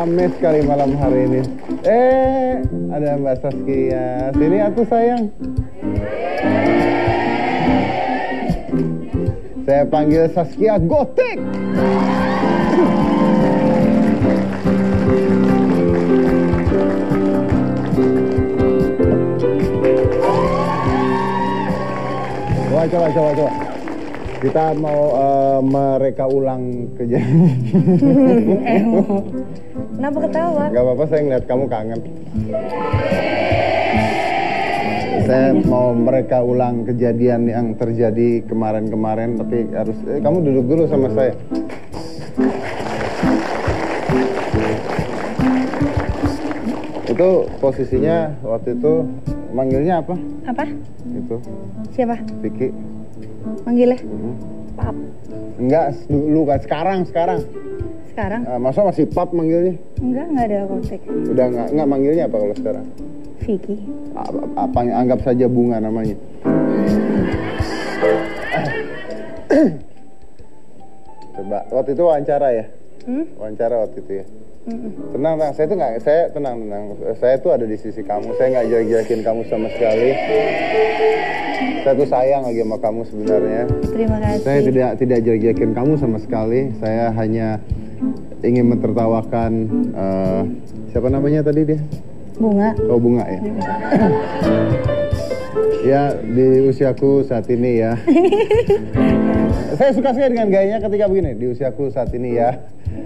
rame sekali malam hari ini. Ada Mbak Saskia. Sini atuh sayang. Saya panggil Saskia Gotik. Coba. Kita mau mereka ulang kejadian. Kenapa ketawa? Gak apa-apa, saya ngeliat kamu kangen. Saya mau mereka ulang kejadian yang terjadi kemarin-kemarin, tapi harus kamu duduk dulu sama saya. Itu posisinya waktu itu manggilnya apa? Apa? Itu. Siapa? Vicky. Manggilnya? Pap. Enggak, dulu kan. Sekarang. Sekarang? Masa masih Pap manggilnya? Enggak ada kontak. Udah enggak manggilnya apa kalau sekarang? Vicky. Apa anggap saja Bunga namanya. Coba, waktu itu wawancara ya? Wawancara waktu itu ya? Tenang, saya tenang. Saya tuh ada di sisi kamu, saya nggak jelek-jelekin kamu sama sekali. Saya tuh sayang lagi sama kamu sebenarnya. Terima kasih. Saya tidak jelek-jelekin kamu sama sekali. Saya hanya ingin mentertawakan siapa namanya tadi dia? Bunga. Oh, Bunga ya. Ya, di usiaku saat ini ya. Saya suka sekali dengan gayanya ketika begini, di usiaku saat ini ya.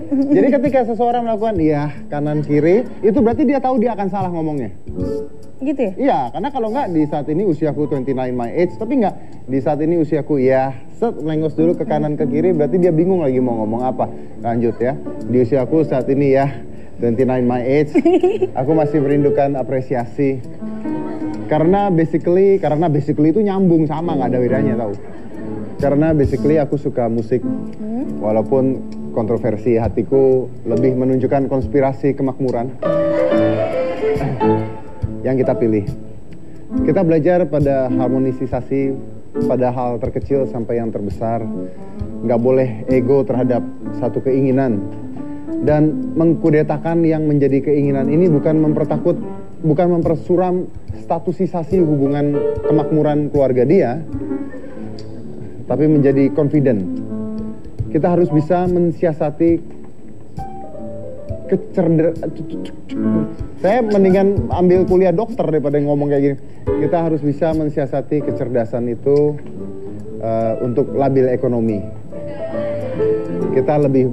Jadi ketika seseorang melakukan iya, kanan, kiri, itu berarti dia tahu dia akan salah ngomongnya. Gitu ya? Iya, karena kalau nggak di saat ini usiaku 29 my age, tapi nggak di saat ini usiaku iya, melengos dulu ke kanan ke kiri, berarti dia bingung lagi mau ngomong apa. Lanjut ya, di usiaku saat ini ya, 29 my age, aku masih merindukan apresiasi. Karena basically itu nyambung sama, nggak ada bedanya tahu. Karena basically aku suka musik, walaupun kontroversi, hatiku lebih menunjukkan konspirasi kemakmuran yang kita pilih. Kita belajar pada harmonisasi, pada hal terkecil sampai yang terbesar. Nggak boleh ego terhadap satu keinginan. Dan mengkudetakan yang menjadi keinginan ini bukan mempersuram statusisasi hubungan kemakmuran keluarga dia, tapi menjadi confident. Kita harus bisa mensiasati saya mendingan ambil kuliah dokter daripada ngomong kayak gini. Kita harus bisa mensiasati kecerdasan itu untuk labil ekonomi. Kita lebih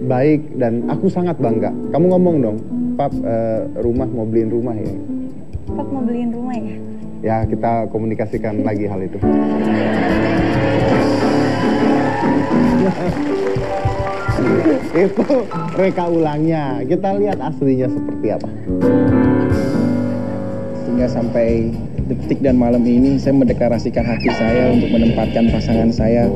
baik dan aku sangat bangga. Kamu ngomong dong, Pap, mau beliin rumah ya? Pap mau beliin rumah ya? Ya, kita komunikasikan lagi hal itu. Itu reka ulangnya. Kita lihat aslinya seperti apa. Sehingga sampai detik dan malam ini saya mendeklarasikan hati saya untuk menempatkan pasangan saya,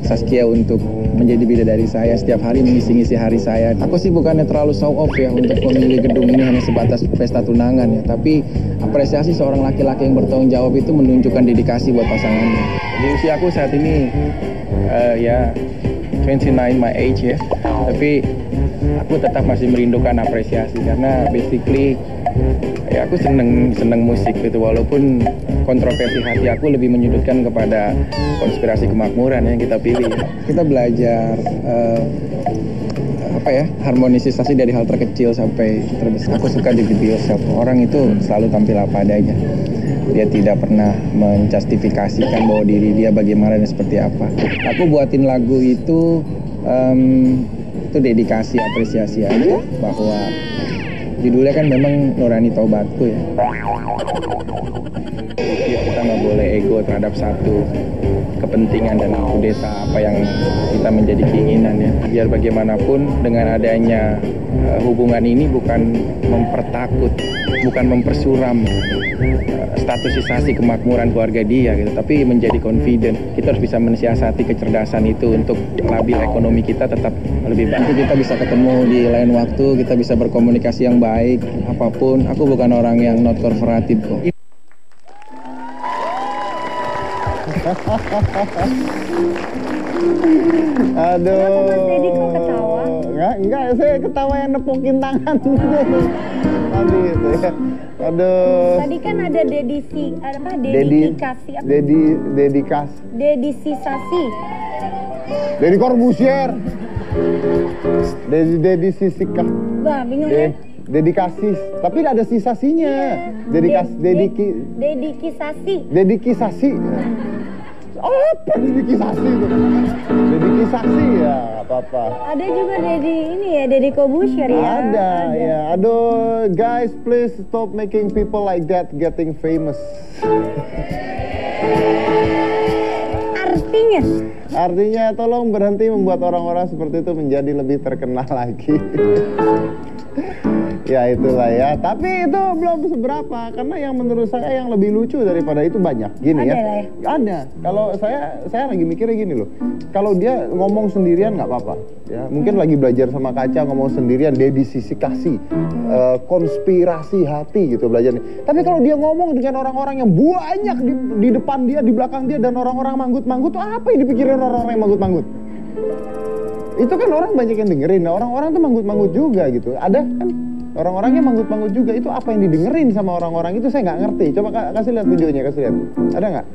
Saskia, untuk menjadi bidadari saya, setiap hari mengisi-ngisi hari saya. Aku sih bukannya terlalu show off ya untuk memilih gedung ini hanya sebatas pesta tunangan ya, tapi apresiasi seorang laki-laki yang bertanggung jawab itu menunjukkan dedikasi buat pasangannya. Di usia aku saat ini ya 29 my age ya, tapi aku tetap masih merindukan apresiasi karena basically ya aku seneng musik gitu, walaupun kontroversi hati aku lebih menyudutkan kepada konspirasi kemakmuran yang kita pilih. Kita belajar harmonisasi dari hal terkecil sampai terbesar. Aku suka David Yourself. Orang itu selalu tampil apa adanya. Dia tidak pernah menjustifikasikan bahwa diri dia bagaimana dan seperti apa. Aku buatin lagu itu dedikasi, apresiasi aja, bahwa judulnya kan memang Nurani Taubatku ya. Kita nggak boleh ego terhadap satu kepentingan dan kudeta apa yang kita menjadi keinginan ya. Biar bagaimanapun dengan adanya hubungan ini bukan mempertakut, bukan mempersuram statusisasi kemakmuran keluarga dia gitu, tapi menjadi confident. Kita harus bisa mensiasati kecerdasan itu untuk labil ekonomi kita tetap lebih baik. Nanti kita bisa ketemu di lain waktu, kita bisa berkomunikasi yang baik, apapun. Aku bukan orang yang not korporatif kok. Aduh. Kenapa Mas Dedi kok ketawa? Enggak, saya ketawa yang nepokin tangan. Tadi itu ya. Aduh. Tadi kan ada dedikasi apa? Dedisisasi. Dedi Corbusier. Dedi Sisikah. Wah, bingung ya. Dedikasi, tapi ada sisasinya. Dedikisasi. Apa dedikisasi itu? Dedikisasi ya, apa-apa. Ada juga Dedi Corbusier ya. Ada ya. Aduh, guys, please stop making people like that getting famous. Artinya tolong berhenti membuat orang-orang seperti itu menjadi lebih terkenal lagi. Ya itulah ya. Tapi itu belum seberapa, karena yang menurut saya yang lebih lucu daripada itu banyak. Gini ada ya. Ya? Ada. Kalau saya lagi mikirnya gini loh. Kalau dia ngomong sendirian nggak apa-apa. Ya, mungkin lagi belajar sama kaca ngomong sendirian, dia disisikasi, konspirasi hati gitu belajarnya. Tapi kalau dia ngomong dengan orang-orang yang banyak di depan dia, di belakang dia, dan orang-orang manggut-manggut, tuh apa yang dipikirin orang-orang yang manggut-manggut? Itu kan orang banyak yang dengerin. Nah, orang-orang tuh manggut-manggut juga gitu. Ada kan? Orang-orangnya manggut-manggut juga. Itu apa yang didengerin sama orang-orang itu saya nggak ngerti. Coba kasih lihat videonya, kasih lihat. Ada nggak?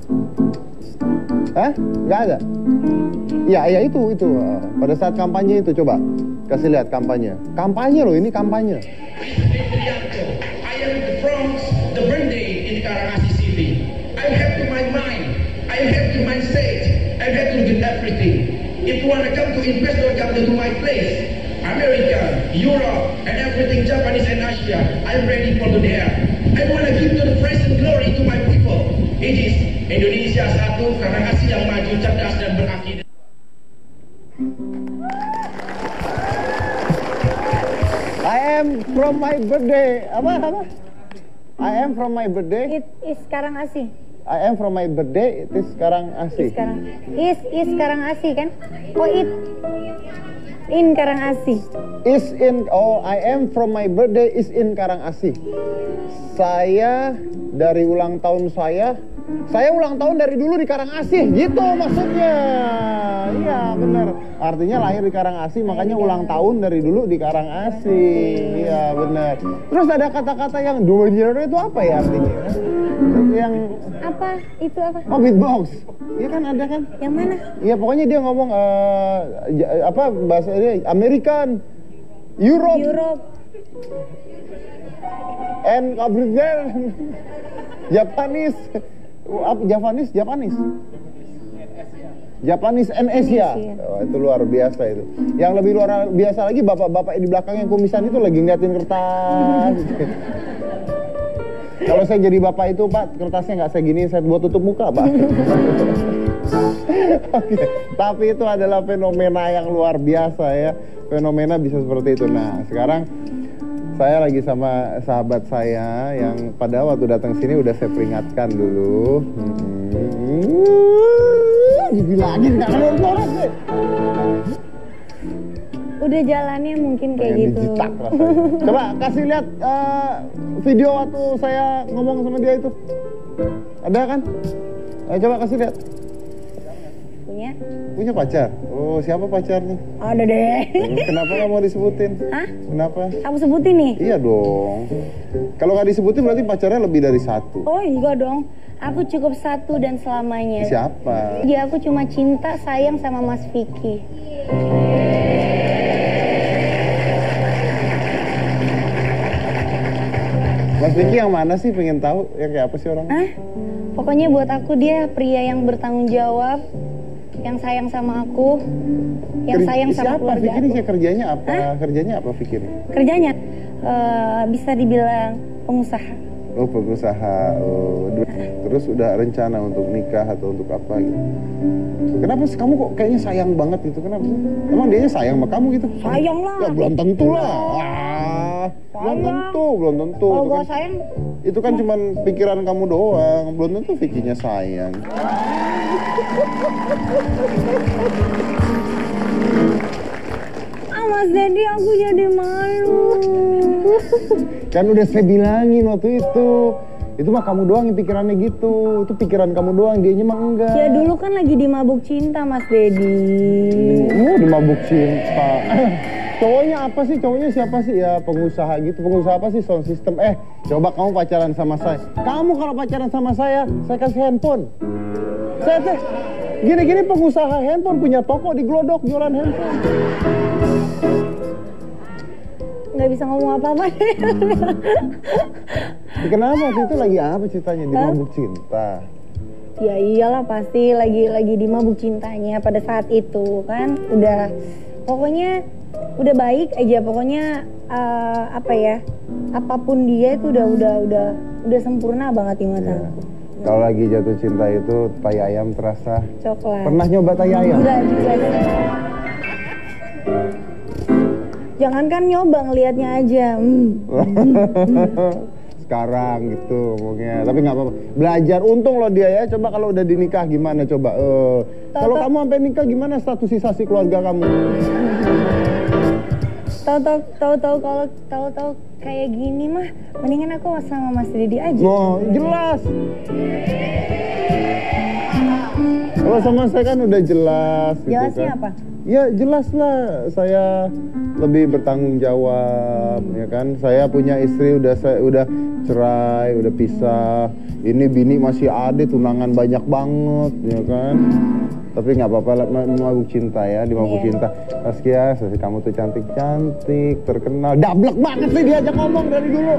Hah? Nggak ada? Ya itu. Pada saat kampanye itu, coba kasih lihat kampanye. Kampanye loh, ini kampanye. I am from the birthday in Karangasem City. I have to my mind. I have to my state. I have to do everything. If you want to come to invest or come to my place, America, Europe, and everything, Japanese and Asia, I'm ready for the there. I want to give to the praise and glory to my people. It is Indonesia satu, Karangasem yang maju, cerdas dan berakidah. I am from my birthday. Apa? I am from my birthday. It is Karangasem. I am from my birthday. It is Karangasem. Is Karangasem kan? Oh, it in Karangasem. Is in. Oh, I am from my birthday is in Karangasem. Saya dari ulang tahun saya ulang tahun dari dulu di Karangasem, gitu maksudnya. Iya benar. Artinya lahir di Karangasem, makanya ulang tahun dari dulu di Karangasem. Iya benar. Terus ada kata-kata yang domineer itu apa ya artinya? Yang apa? Itu apa? Oh, beatbox. Iya kan ada kan? Yang mana? Iya pokoknya dia ngomong apa bahasa dia American, Europe. And Japanese and Asia. Oh, itu luar biasa itu. Yang lebih luar biasa lagi bapak-bapak di belakang yang kumisan itu lagi ngeliatin kertas. Kalau saya jadi bapak itu, Pak, kertasnya nggak saya gini, saya buat tutup muka, Pak. Oke. Tapi itu adalah fenomena yang luar biasa ya. Fenomena bisa seperti itu. Nah, sekarang saya lagi sama sahabat saya yang pada waktu datang sini udah saya peringatkan dulu. Dibilangin nggak nurut sih. Udah jalannya mungkin kayak gitu. Dijitak rasanya. Coba kasih lihat video waktu saya ngomong sama dia itu. Ada kan? Ayo coba kasih lihat. Punya pacar? Oh, siapa pacarnya? Ada deh. Kenapa nggak mau disebutin? Hah? Kenapa? Aku sebutin nih? Iya dong. Kalau nggak disebutin berarti pacarnya lebih dari satu. Oh enggak dong. Aku cukup satu dan selamanya. Siapa? Jadi aku cuma cinta, sayang sama Mas Vicky. Mas Vicky yang mana sih? Pengen tahu yang kayak apa sih orang? Hah? Pokoknya buat aku dia pria yang bertanggung jawab, yang sayang sama aku, yang sayang sama keluarga Vicky ini aku. Kerjanya apa? Hah? Kerjanya apa Vicky ini? Kerjanya bisa dibilang pengusaha. Oh, pengusaha. Oh, terus udah rencana untuk nikah atau untuk apa gitu? Kenapa sih kamu kok kayaknya sayang banget gitu? Kenapa sih? Emang dianya sayang sama kamu gitu? Sayang lah. Ya belum tentu lah. Belum tentu. Kalau Itu gak kan, sayang, itu kan cuman pikiran kamu doang. Belum tentu Vicky-nya sayang. Mas Dedi aku jadi malu. Kan udah saya bilangin waktu itu, Itu mah kamu doang yang pikirannya gitu. Itu pikiran kamu doang, dianya mah enggak. Ya dulu kan lagi di mabuk cinta, Mas Dedi. Di mabuk cinta. Cowoknya apa sih? Cowoknya siapa sih? Ya pengusaha gitu. Pengusaha apa sih? Sound system. Coba kamu pacaran sama saya. Kamu kalau pacaran sama saya kasih handphone. Saya teh gini-gini pengusaha handphone, punya toko di Glodok jualan handphone. Nggak bisa ngomong apa-apa. Kenapa waktu itu lagi apa ceritanya di mabuk cinta? Ya iyalah pasti lagi di mabuk cintanya pada saat itu kan. Udah pokoknya udah baik aja, pokoknya apa ya, apapun dia itu udah sempurna banget di mata aku. Kalau lagi jatuh cinta itu tai ayam terasa Coklat. Pernah nyoba tai ayam? Enggak juga. Jangankan nyoba, ngelihatnya aja. Sekarang gitu ngomongnya, tapi nggak apa-apa. Belajar, untung loh dia ya. Coba kalau udah dinikah gimana coba? Kalau kamu sampai nikah gimana statusisasi keluarga kamu? Tahu kayak gini mah mendingan aku sama Mas Dedi aja. Oh, jelas. Kalau sama saya kan udah jelas gitu. Jelasnya kan. apa? Ya jelas lah, saya lebih bertanggung jawab, ya kan. Saya punya istri, udah cerai, udah pisah. Ini bini masih ada, tunangan banyak banget, ya kan. Tapi nggak apa-apa, mabuk cinta ya, di mabuk cinta. Saskia, kamu tuh cantik-cantik, terkenal. Dablek banget sih diajak ngomong dari dulu.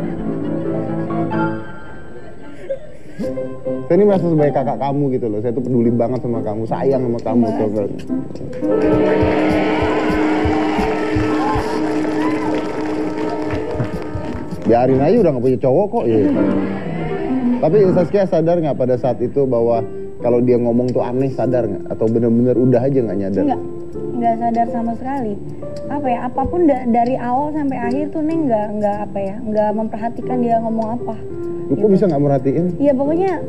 Saya ini merasa sebagai kakak kamu gitu loh. Saya tuh peduli banget sama kamu, sayang sama kamu tuh. Biarin aja, udah gak punya cowok kok ya. Tapi Saskia sadar gak pada saat itu bahwa kalau dia ngomong tuh aneh, sadar gak? Atau bener-bener udah aja gak nyadar? Enggak sadar sama sekali. Apa ya, apapun dari awal sampai akhir tuh Neng enggak memperhatikan dia ngomong apa. Kok bisa gak merhatiin? Ya pokoknya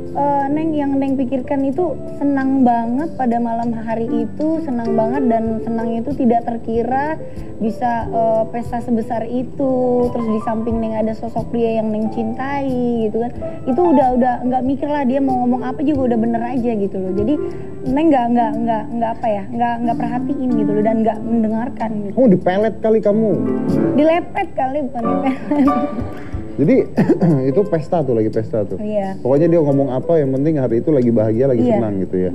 Neng yang Neng pikirkan itu senang banget pada malam hari itu, senang banget, dan senangnya itu tidak terkira bisa pesta sebesar itu. Terus di samping Neng ada sosok pria yang Neng cintai gitu kan. Itu udah nggak mikir lah dia mau ngomong apa juga udah bener aja gitu loh. Jadi Neng nggak perhatiin gitu loh, dan nggak mendengarkan gitu. Oh, dipelet kali kamu? Dilepet kali, bukan dipelet. Jadi itu pesta tuh, lagi pesta tuh. Iya. Pokoknya dia ngomong apa, yang penting hari itu lagi bahagia, lagi senang gitu ya.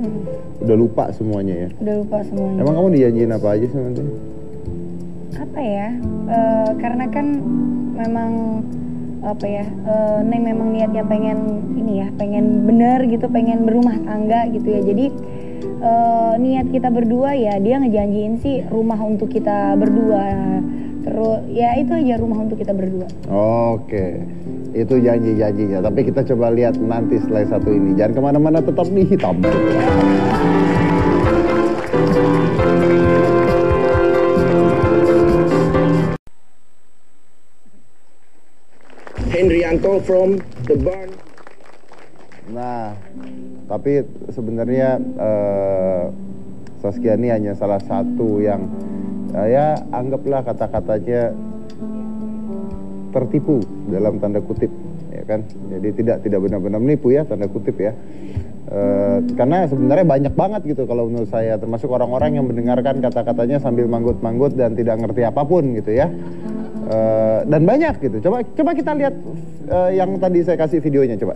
Udah lupa semuanya ya. Udah lupa semuanya. Emang kamu dijanjiin apa aja sih nanti? Apa ya? Karena kan memang apa ya? Neng memang niatnya pengen bener gitu, pengen berumah tangga gitu ya. Jadi niat kita berdua ya, dia ngejanjiin sih rumah untuk kita berdua. Terus ya itu aja, rumah untuk kita berdua. Oke, itu janji-janjinya. Tapi kita coba lihat nanti setelah satu ini. Jangan kemana-mana, tetap di Hitam. Hendrianto from The Barn. Nah, tapi sebenarnya Saskia ini hanya salah satu yang ya anggaplah kata-katanya tertipu dalam tanda kutip, ya kan. Jadi tidak benar-benar menipu ya, tanda kutip ya. Karena sebenarnya banyak banget gitu kalau menurut saya, termasuk orang-orang yang mendengarkan kata-katanya sambil manggut-manggut dan tidak ngerti apapun gitu ya. Dan banyak gitu. Coba kita lihat yang tadi saya kasih videonya, coba.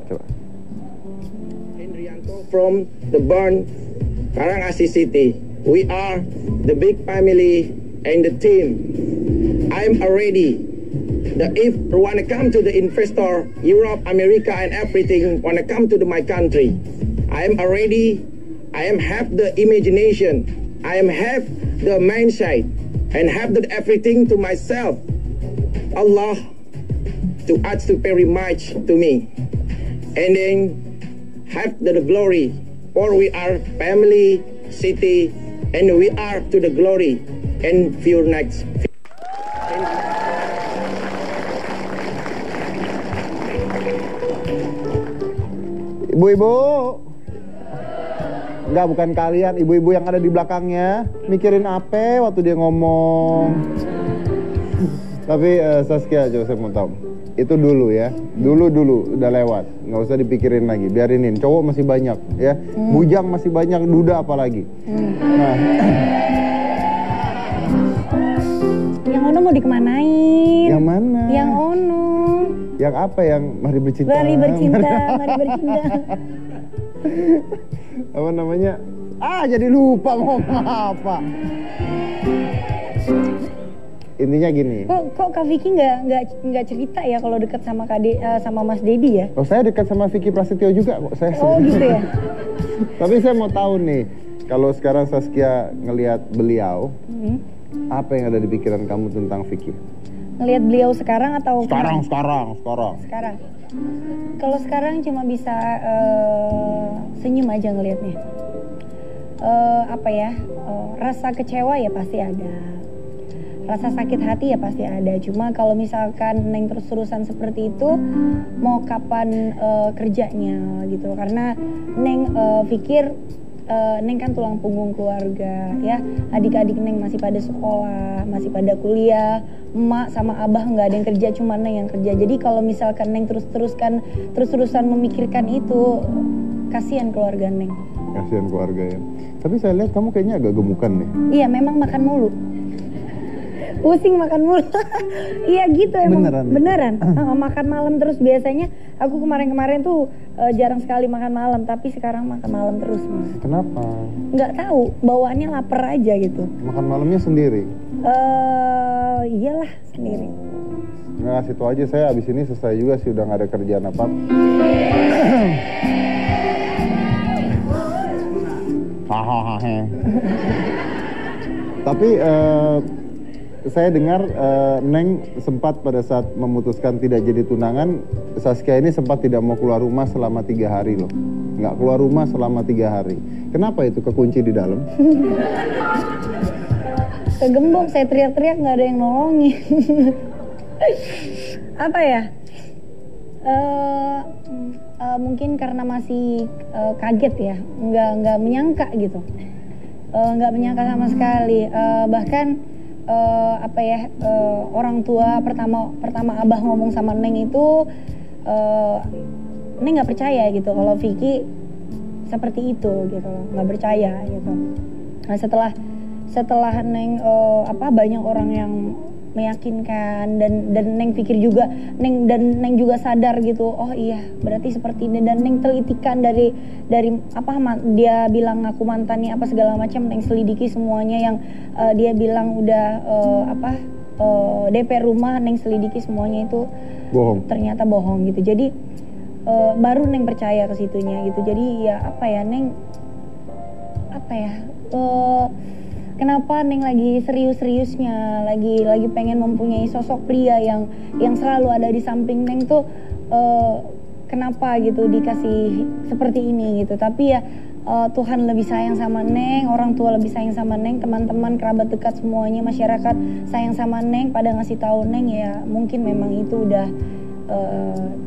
Hendrianto from The Barn, Karangasem City. We are the big family and the team. I'm ready. If wanna come to the investor, Europe, America, and everything wanna come to my country, I am ready. I am have the imagination. I am have the mindset and have the everything to myself. Allah to ask to very much to me, and then have the glory. For we are family, city, and we are to the glory. And few next. Ibu-ibu, enggak, bukan kalian, ibu-ibu yang ada di belakangnya mikirin apa waktu dia ngomong. Tapi Saskia, coba saya mau tahu, Itu dulu ya, dulu udah lewat, nggak usah dipikirin lagi, biarinin. Cowok masih banyak ya, bujang masih banyak, duda apalagi. Nah, Yang Ono mau dikemanain? yang mana? Yang Ono. Yang apa? Yang mari bercinta. Mari bercinta, mari bercinta. Apa namanya? Jadi lupa mau apa. Intinya gini. Kok Kak Vicky nggak cerita ya kalau dekat sama sama Mas Dedi ya? Oh, saya dekat sama Vicky Prasetyo juga kok. Saya Oh gitu ya. Tapi saya mau tahu nih, kalau sekarang Saskia ngelihat beliau, apa yang ada di pikiran kamu tentang Vicky? Ngelihat beliau sekarang atau Sekarang. Sekarang. Kalau sekarang cuma bisa senyum aja ngelihatnya. Rasa kecewa ya pasti ada. Rasa sakit hati ya pasti ada. Cuma kalau misalkan Neng terus-terusan seperti itu, mau kapan kerjanya gitu. Karena Neng pikir Neng kan tulang punggung keluarga ya. Adik-adik Neng masih pada sekolah, masih pada kuliah. Emak sama abah nggak ada yang kerja, cuma Neng yang kerja. Jadi kalau misalkan Neng terus-terusan memikirkan itu, kasihan keluarga Neng. Kasihan keluarga ya. Tapi saya lihat kamu kayaknya agak gemukan nih. Iya, memang makan mulu. Pusing makan mulu. Iya gitu emang. Beneran. Makan malam terus. Biasanya aku kemarin-kemarin tuh jarang sekali makan malam, tapi sekarang makan malam terus, Mas. Kenapa? Nggak tahu, bawaannya lapar aja gitu. Makan malamnya sendiri? Iyalah sendiri. Nggak, situ aja, saya abis ini selesai juga sih, udah nggak ada kerjaan apa. Tapi saya dengar Neng sempat pada saat memutuskan tidak jadi tunangan, Saskia ini sempat tidak mau keluar rumah selama 3 hari loh. Nggak keluar rumah selama 3 hari. Kenapa itu, kekunci di dalam? Kegembung, saya teriak-teriak nggak ada yang nolongin. Apa ya? Mungkin karena masih kaget ya, nggak menyangka gitu, nggak menyangka sama sekali. Bahkan orang tua pertama abah ngomong sama Neng itu, Neng nggak percaya gitu kalau Vicky seperti itu gitu, nggak percaya gitu. Nah setelah Neng banyak orang yang meyakinkan dan Neng pikir juga Neng juga sadar gitu, oh iya berarti seperti ini, dan Neng telitikan dari dia bilang aku mantannya apa segala macam, Neng selidiki semuanya yang dia bilang udah DP rumah, Neng selidiki semuanya itu bohong, ternyata bohong gitu. Jadi baru Neng percaya ke situnya gitu. Jadi ya Neng kenapa Neng lagi serius-seriusnya, lagi pengen mempunyai sosok pria yang selalu ada di samping Neng tuh, kenapa gitu dikasih seperti ini gitu. Tapi ya Tuhan lebih sayang sama Neng, orang tua lebih sayang sama Neng, teman-teman, kerabat dekat semuanya, masyarakat sayang sama Neng, pada ngasih tahu Neng ya mungkin memang itu udah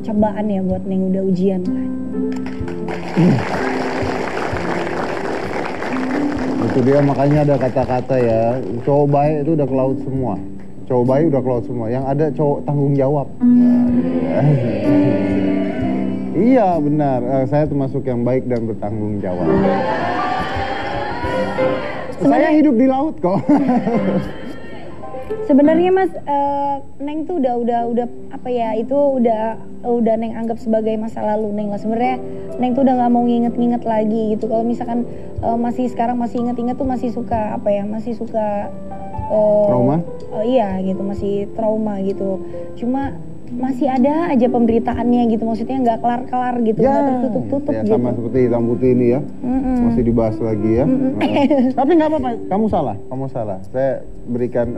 cobaan ya buat Neng, udah ujian lah. Itu dia, makanya ada kata-kata ya, cowok baik itu udah ke laut semua. Cowok baik udah ke laut semua, yang ada cowok tanggung jawab. Iya benar, saya termasuk yang baik dan bertanggung jawab. Saya hidup di laut kok. Sebenarnya Mas, Neng tuh udah itu udah Neng anggap sebagai masa lalu Neng lah. Sebenarnya Neng tuh udah nggak mau nginget lagi gitu. Kalau misalkan sekarang masih inget tuh masih suka trauma? Iya gitu, masih trauma gitu. Cuma masih ada aja pemberitaannya gitu, maksudnya nggak kelar-kelar gitu, nggak tertutup-tutup ya, gitu. sama seperti hitam putih ini ya, masih dibahas lagi ya. Tapi nggak apa-apa, kamu salah. Saya berikan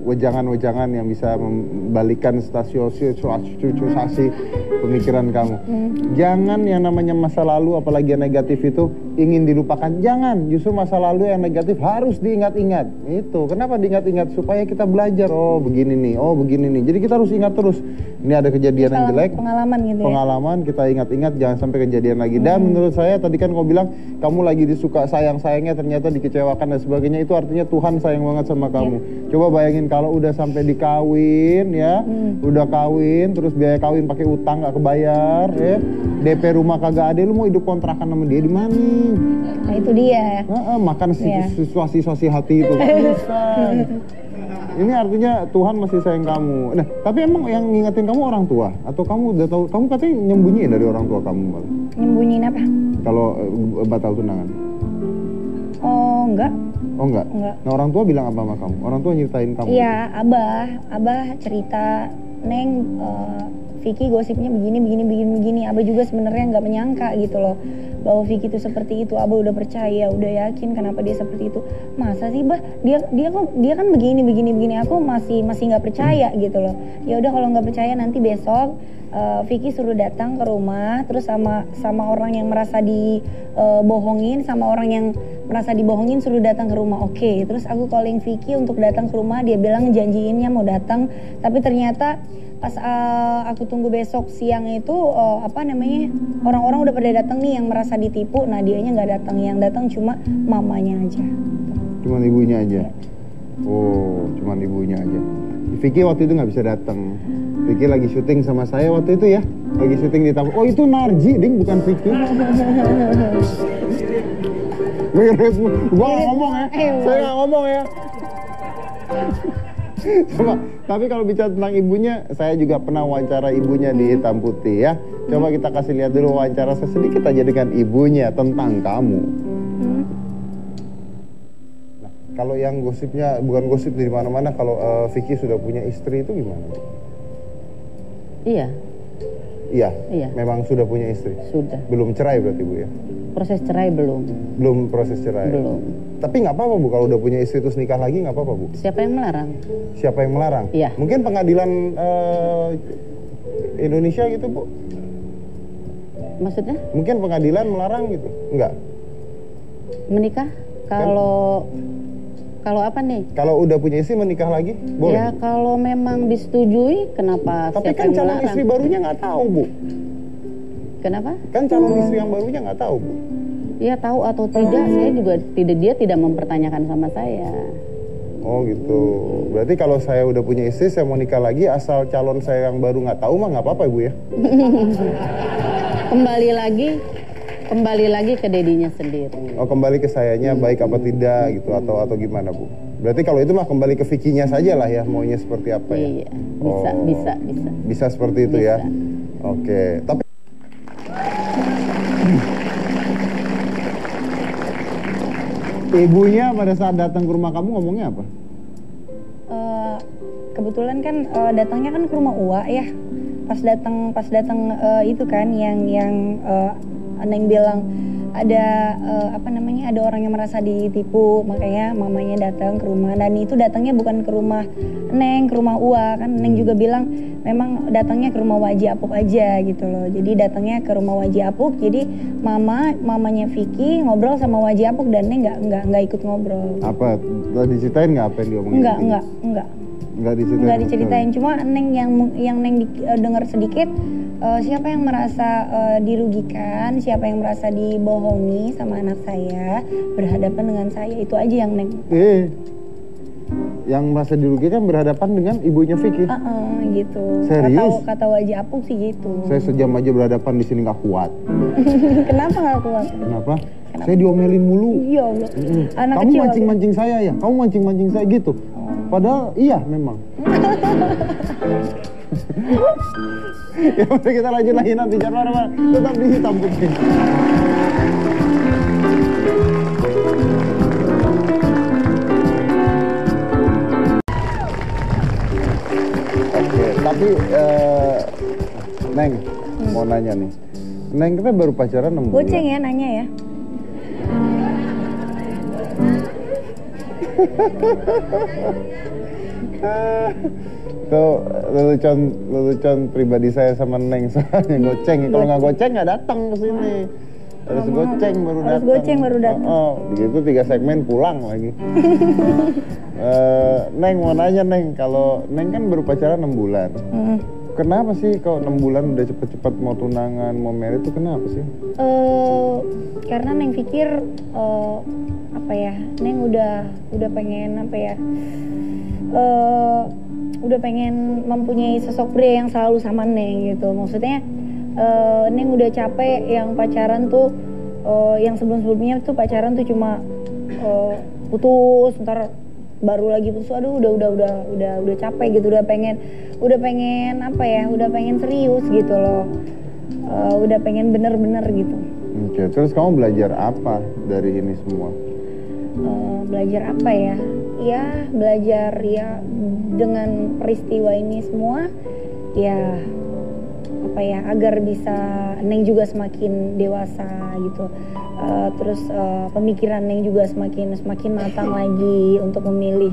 wejangan-wejangan yang bisa membalikkan stasiosasi pemikiran kamu. Jangan yang namanya masa lalu, apalagi yang negatif itu ingin dilupakan. Jangan, justru masa lalu yang negatif harus diingat-ingat. Itu, kenapa diingat-ingat? Supaya kita belajar, oh begini nih, oh begini nih. Jadi kita harus ingat terus. Ini ada kejadian yang jelek, pengalaman gitu ya. Pengalaman, kita ingat-ingat, jangan sampai kejadian lagi. Dan menurut saya, tadi kan kau bilang, kamu lagi disuka sayang-sayangnya, ternyata dikecewakan dan sebagainya. Itu artinya Tuhan sayang banget sama kamu. Coba bayangin kalau udah sampai dikawin, ya, udah kawin, terus biaya kawin pakai utang gak kebayar, ya, DP rumah kagak ada, lu mau hidup kontrakan sama dia di mana? Nah itu dia. Makan situasi hati itu bisa. Ini artinya Tuhan masih sayang kamu. Nah, tapi emang yang ngingetin kamu orang tua atau kamu udah tahu? Kamu katanya nyembunyiin dari orang tua kamu malah. Nyembunyiin apa? Kalau batal tunangan. Oh enggak. Oh enggak. Nah orang tua bilang apa sama kamu? Orang tua nyeritain kamu? Iya, abah cerita, Neng, Vicky gosipnya begini. Abah juga sebenarnya nggak menyangka gitu loh bahwa Vicky itu seperti itu. Abah udah percaya, udah yakin kenapa dia seperti itu. Masa sih, Bah? Dia kan begini. Aku masih nggak percaya gitu loh. Ya udah kalau nggak percaya nanti besok Vicky suruh datang ke rumah, terus sama orang yang merasa dibohongin, sama orang yang merasa dibohongin suruh datang ke rumah. Oke, terus aku calling Vicky untuk datang ke rumah. Dia bilang janjiinnya mau datang, tapi ternyata pas aku tunggu besok siang itu orang-orang udah pada datang nih yang merasa ditipu. Nah dianya nggak datang, yang datang cuma mamanya aja. Cuman ibunya aja. Oh, cuman ibunya aja. Vicky waktu itu nggak bisa datang. Vicky lagi syuting sama saya waktu itu ya, lagi syuting di tamu. Oh itu Narji, ding, bukan Vicky. Gua nggak ngomong ya, saya nggak ngomong ya. Coba, tapi kalau bicara tentang ibunya, saya juga pernah wawancara ibunya di Hitam Putih ya. Coba kita kasih lihat dulu wawancara sedikit aja dengan ibunya tentang kamu. Nah, kalau yang gosipnya, bukan gosip di mana-mana, kalau Vicky sudah punya istri itu gimana? Iya. Iya. Memang sudah punya istri. Sudah. Belum cerai berarti Bu ya? Proses cerai belum. Belum proses cerai. Belum. Tapi nggak apa-apa Bu, kalau udah punya istri terus nikah lagi nggak apa-apa Bu. Siapa yang melarang? Siapa yang melarang? Iya. Mungkin pengadilan Indonesia gitu Bu. Maksudnya? Mungkin pengadilan melarang gitu? Enggak. Menikah? Kalau apa nih? Kalau udah punya istri menikah lagi, boleh? Ya kalau memang disetujui, kenapa? Tapi siapa kan yang calon melarang? istri barunya nggak tahu Bu. Kenapa? Kan calon istri yang barunya nggak tahu Bu. Ya tahu atau tidak, saya juga dia tidak mempertanyakan sama saya. Oh gitu. Berarti kalau saya udah punya istri, saya mau nikah lagi, asal calon saya yang baru nggak tahu mah nggak apa-apa Bu ya? Kembali lagi ke dedinya sendiri. Oh kembali ke sayanya baik apa tidak gitu atau gimana Bu? Berarti kalau itu mah kembali ke Vicky-nya saja lah ya, maunya seperti apa ya? Iya, bisa. Bisa seperti itu bisa. Ya? Oke, tapi ibunya pada saat datang ke rumah kamu ngomongnya apa? Kebetulan kan datangnya kan ke rumah Uwa ya. Pas datang itu kan yang Neng bilang ada ada orang yang merasa ditipu, makanya mamanya datang ke rumah. Dan itu datangnya bukan ke rumah Neng, ke rumah Uwa kan. Neng juga bilang memang datangnya ke rumah Waji Apuk aja gitu loh. Jadi datangnya ke rumah Waji Apuk. Jadi mamanya Vicky ngobrol sama Waji Apuk dan Neng nggak ikut ngobrol. Apa? Diceritain nggak apa yang dia omongin? Enggak. Nggak diceritain. Cuma Neng yang Neng dengar sedikit. Siapa yang merasa dirugikan, siapa yang merasa dibohongi sama anak saya, berhadapan dengan saya, itu aja yang Neng. Yang merasa dirugikan berhadapan dengan ibunya Vicky? Gitu. Serius? Kata Waji Apuk sih gitu. Saya sejam aja berhadapan di sini nggak kuat. Kenapa nggak kuat? Kenapa? Saya diomelin mulu. Iya Allah. Anak kamu kecil. mancing-mancing saya ya? Kamu mancing-mancing saya gitu? Padahal iya memang. Ya udah kita lanjut lagi nanti, jangan mana-mana, tetap di Hitam Putih. Oke, tapi Neng mau nanya nih. Neng kita baru pacaran 6 bulan. Goceng ya nanya ya. Itu lelucon pribadi saya sama Neng soalnya goceng. Kalau nggak goceng nggak datang ke sini. Harus goceng baru datang. Harus goceng baru datang. Begitu 3 segmen pulang lagi. Neng mau nanya Neng, kalau Neng kan baru pacaran 6 bulan. Kenapa sih kalau 6 bulan udah cepet-cepet mau tunangan, mau married itu kenapa sih? Karena Neng pikir apa ya, Neng udah pengen apa ya, udah pengen mempunyai sosok pria yang selalu sama Neng gitu. Maksudnya Neng udah capek yang pacaran tuh, yang sebelumnya tuh pacaran tuh cuma putus, ntar baru lagi putus. Aduh udah capek gitu, udah pengen apa ya, udah pengen serius gitu loh, udah pengen bener-bener gitu. Oke, terus kamu belajar apa dari ini semua? Belajar apa ya? Ya belajar ya dengan peristiwa ini semua ya, apa ya, agar bisa Neng juga semakin dewasa gitu. Terus pemikiran Neng juga semakin matang lagi untuk memilih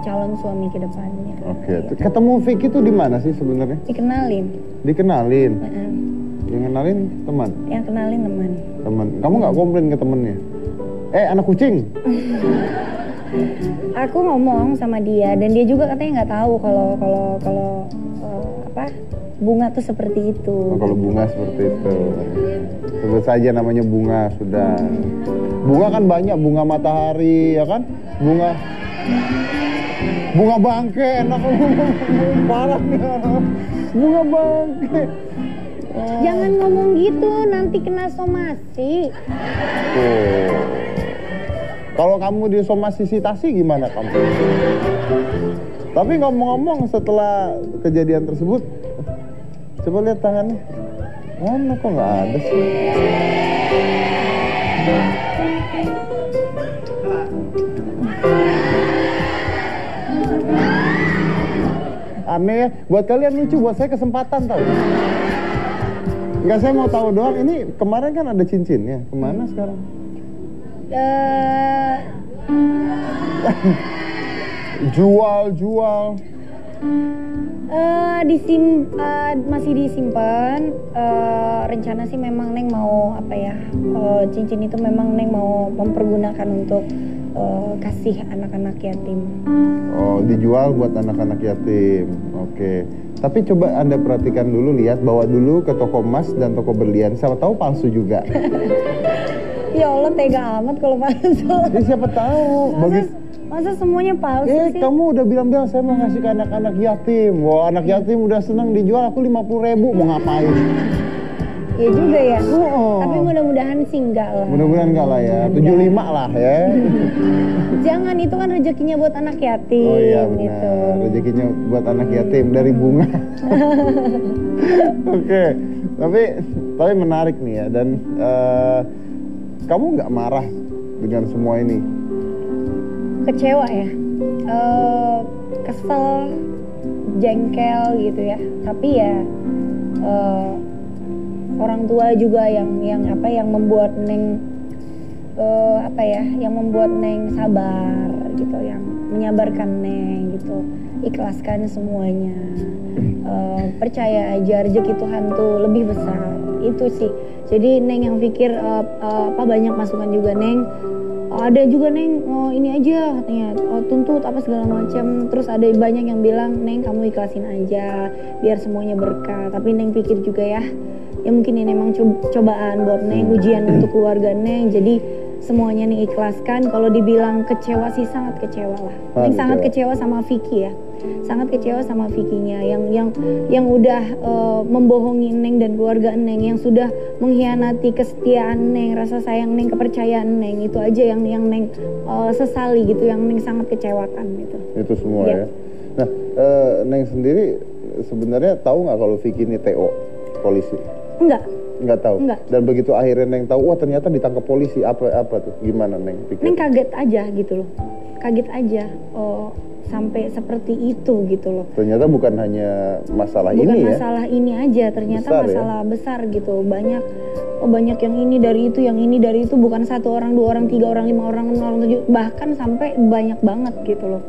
calon suami ke depannya. Oke, gitu. ketemu Vicky tuh di mana sih sebenarnya? Dikenalin. Yang kenalin teman. Yang kenalin teman. Kamu nggak komplain ke temennya? Anak kucing. Aku ngomong sama dia dan dia juga katanya nggak tahu kalau apa, bunga tuh seperti itu. Kalau bunga seperti itu. Sebut saja namanya bunga sudah. Bunga kan banyak, bunga matahari ya kan? Bunga bangke, enak parah nih. Bunga bangke. Jangan ngomong gitu, nanti kena somasi. Kalau kamu disomasisitasi gimana kamu? Tapi ngomong-ngomong setelah kejadian tersebut, coba lihat tangannya. Mana kok nggak ada sih? Aneh ya, buat kalian lucu, buat saya kesempatan tau. Enggak, saya mau tahu doang, ini kemarin kan ada cincinnya, kemana sekarang? Jual. Masih disimpan. Rencana sih memang Neng mau apa ya, cincin itu memang Neng mau mempergunakan untuk kasih anak-anak yatim. Oh, dijual buat anak-anak yatim. Oke. Tapi coba Anda perhatikan dulu, lihat, bawa dulu ke toko emas dan toko berlian. Siapa tahu palsu juga. Ya Allah, tega amat kalau palsu. Ya, siapa tahu. Masa semuanya palsu sih? Kamu udah bilang-bilang saya mau ngasih ke anak-anak yatim. Wah, anak yatim udah seneng dijual, aku 50.000, mau ngapain? Ya juga ya. Tapi mudah-mudahan sih enggak lah. Mudah-mudahan enggak lah ya. 75 lah ya. Jangan, itu kan rezekinya buat anak yatim. Oh iya benar. Gitu. Rezekinya buat anak yatim dari bunga. Oke. Tapi menarik nih ya, dan kamu nggak marah dengan semua ini? Kecewa ya. Kesel, jengkel gitu ya. Tapi ya orang tua juga yang membuat Neng yang membuat Neng sabar gitu, yang menyabarkan Neng gitu, ikhlaskan semuanya. Percaya aja rezeki Tuhan tuh lebih besar, itu sih. Jadi Neng yang pikir banyak masukan juga Neng. Ada juga Neng, ini aja katanya, tuntut apa segala macam. Terus ada banyak yang bilang, Neng kamu ikhlasin aja biar semuanya berkah. Tapi Neng pikir juga ya mungkin ini memang cobaan buat Neng, ujian untuk keluarga Neng. Jadi semuanya Neng ikhlaskan. Kalau dibilang kecewa sih sangat kecewa lah. Neng sangat kecewa sama Vicky ya. Sangat kecewa sama Vicky-nya yang udah membohongi Neng dan keluarga Neng, yang sudah mengkhianati kesetiaan Neng, rasa sayang Neng, kepercayaan Neng. Itu aja yang Neng sesali gitu, yang Neng sangat kecewakan gitu. Itu semua ya. Nah, Neng sendiri sebenarnya tahu nggak kalau Vicky ini TO polisi? Enggak tahu. Enggak. Dan begitu akhirnya Neng tahu, wah ternyata ditangkap polisi, apa tuh? Gimana Neng pikir? Neng kaget aja gitu loh. Kaget aja. Sampai seperti itu gitu loh. Ternyata bukan hanya masalah ini ya. Bukan masalah ini aja, ternyata besar, masalah besar gitu. Banyak oh banyak yang ini dari itu, yang ini dari itu, bukan 1 orang, 2 orang, 3 orang, 5 orang, 6 orang, 7, bahkan sampai banyak banget gitu loh.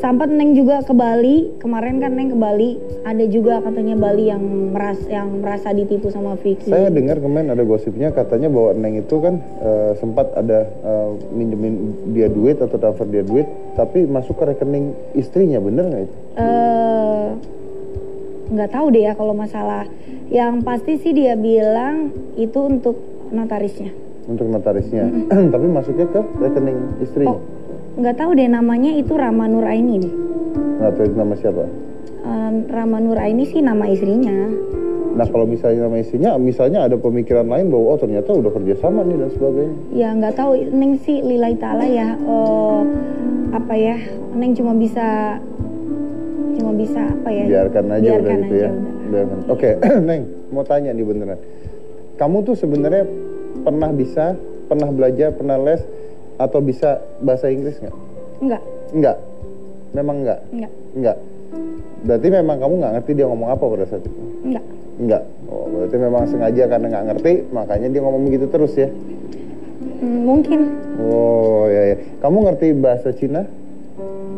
Sampai Neng juga ke Bali, kemarin kan Neng ke Bali, ada juga katanya Bali yang merasa ditipu sama Vicky. Saya dengar kemarin ada gosipnya katanya bahwa Neng itu kan sempat ada minjemin dia duit atau transfer dia duit, tapi masuk ke rekening istrinya, bener nggak itu? Nggak tahu deh ya kalau masalah. Yang pasti sih dia bilang itu untuk notarisnya. Untuk notarisnya, tapi masuknya ke rekening istrinya. Oh, nggak tahu deh, namanya itu Rama Nuraini nih. Nggak tahu itu nama siapa? Rama Nuraini sih nama istrinya. Nah kalau misalnya nama istrinya, misalnya ada pemikiran lain bahwa oh ternyata udah kerja sama nih dan sebagainya. Ya nggak tahu, Neng sih lillahi ta'ala ya, apa ya, Neng cuma bisa apa ya? Biarkan aja udah biarkan gitu aja, ya. udah. Oke, Neng mau tanya nih beneran. Kamu tuh sebenarnya pernah belajar, pernah les, atau bisa bahasa Inggris nggak? Enggak. Memang enggak? Enggak. Berarti memang kamu nggak ngerti dia ngomong apa pada saat itu? Enggak. Oh, berarti memang sengaja karena nggak ngerti, makanya dia ngomong begitu terus ya? Mungkin. Oh ya. Kamu ngerti bahasa Cina?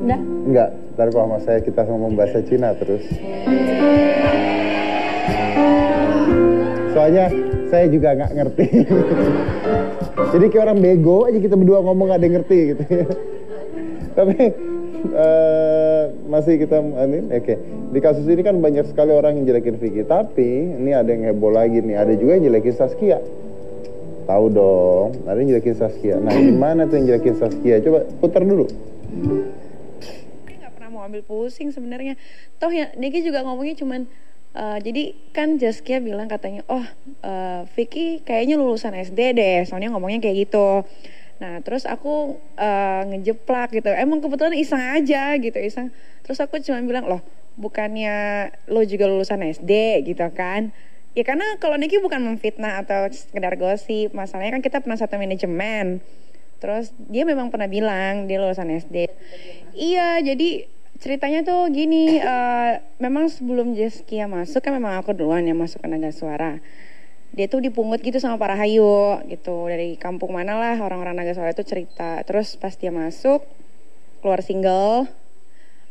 Enggak. Ntar kalau sama saya kita ngomong bahasa Cina terus. Soalnya saya juga nggak ngerti. Jadi kayak orang bego aja kita berdua ngomong nggak ada yang ngerti gitu. Tapi masih kita oke. Di kasus ini kan banyak sekali orang yang jelekin Vicky. Tapi ini ada yang heboh lagi nih. Ada juga yang jelekin Saskia. Tahu dong. Ada yang jelekin Saskia. Nah gimana tuh yang jelekin Saskia? Coba putar dulu. Nggak pernah mau ambil pusing sebenarnya. Toh ya Niki juga ngomongnya cuman jadi kan Zaskia bilang katanya, Vicky kayaknya lulusan SD deh, soalnya ngomongnya kayak gitu. Nah terus aku ngejeplak gitu, emang kebetulan iseng aja gitu, iseng. Terus aku cuma bilang, loh bukannya lo juga lulusan SD gitu kan. Ya karena kalau Niki bukan memfitnah atau sekedar gosip, masalahnya kan kita pernah satu manajemen. Terus dia memang pernah bilang dia lulusan SD. Iya, jadi ceritanya tuh gini, memang sebelum Zaskia masuk kan memang aku duluan yang masuk ke Naga Suara. Dia tuh dipungut gitu sama para Rahayu gitu, dari kampung mana lah orang-orang Naga Suara itu cerita. Terus pas dia masuk, keluar single,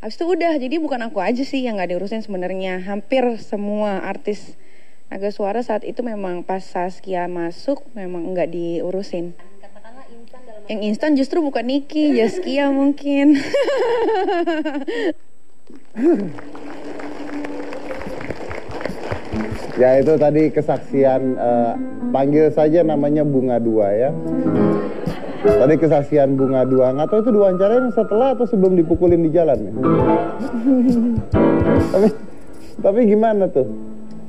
abis itu udah, jadi bukan aku aja sih yang gak diurusin sebenarnya. Hampir semua artis Naga Suara saat itu memang pas Zaskia masuk memang gak diurusin. Yang instan justru bukan Niki, Zaskia mungkin. Ya itu tadi kesaksian, panggil saja namanya Bunga Dua ya. Tadi kesaksian Bunga Dua. Nggak tahu itu diwawancarain setelah atau sebelum dipukulin di jalan ya? tapi gimana tuh?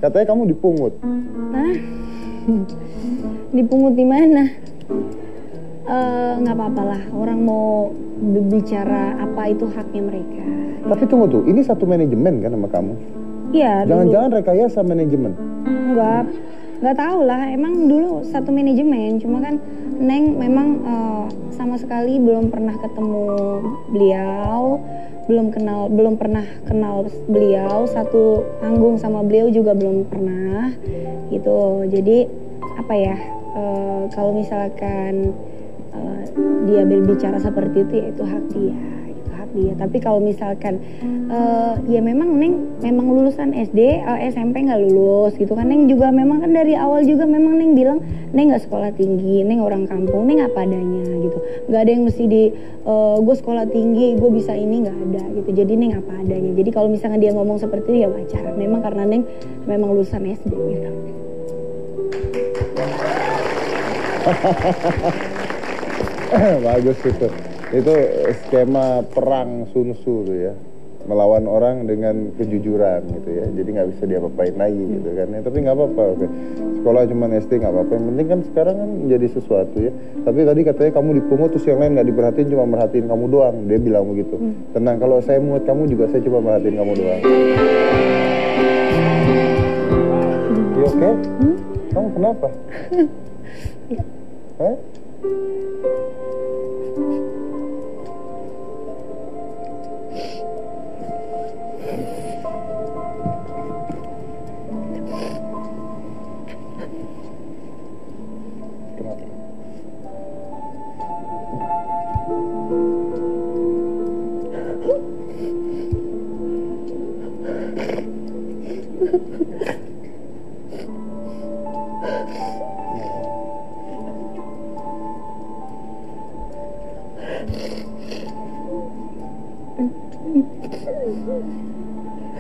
Katanya kamu dipungut. Hah? Dipungut di mana? Nggak apa-apa lah, orang mau berbicara apa itu haknya mereka. Tapi tunggu tuh, ini satu manajemen kan sama kamu? Iya. Jangan-jangan rekayasa manajemen? Nggak tahu lah. Emang dulu satu manajemen, cuma kan Neng memang sama sekali belum pernah ketemu beliau, belum pernah kenal beliau, satu panggung sama beliau juga belum pernah, gitu. Jadi apa ya? Kalau misalkan dia berbicara seperti itu ya itu hak dia, tapi kalau misalkan ya memang Neng memang lulusan SD, SMP nggak lulus gitu kan. Neng juga memang kan dari awal juga memang Neng bilang Neng nggak sekolah tinggi, Neng orang kampung, Neng apa adanya gitu. Nggak ada yang mesti gue sekolah tinggi, gue bisa ini, nggak ada gitu. Jadi Neng apa adanya. Jadi kalau misalkan dia ngomong seperti itu ya wajar, memang karena Neng memang lulusan SD gitu. Bagus itu skema perang Sun Tzu tuh ya, melawan orang dengan kejujuran gitu ya, jadi nggak bisa diapa-apain lagi gitu kan ya. Tapi nggak apa-apa, oke. Sekolah cuma SD nggak apa-apa, yang penting kan sekarang kan jadi sesuatu ya. Tapi tadi katanya kamu dipungut terus yang lain nggak diperhatiin, cuma merhatiin kamu doang, dia bilang begitu. Tenang, kalau saya mungut kamu juga saya coba merhatiin kamu doang. You okay? Kamu kenapa? Hah?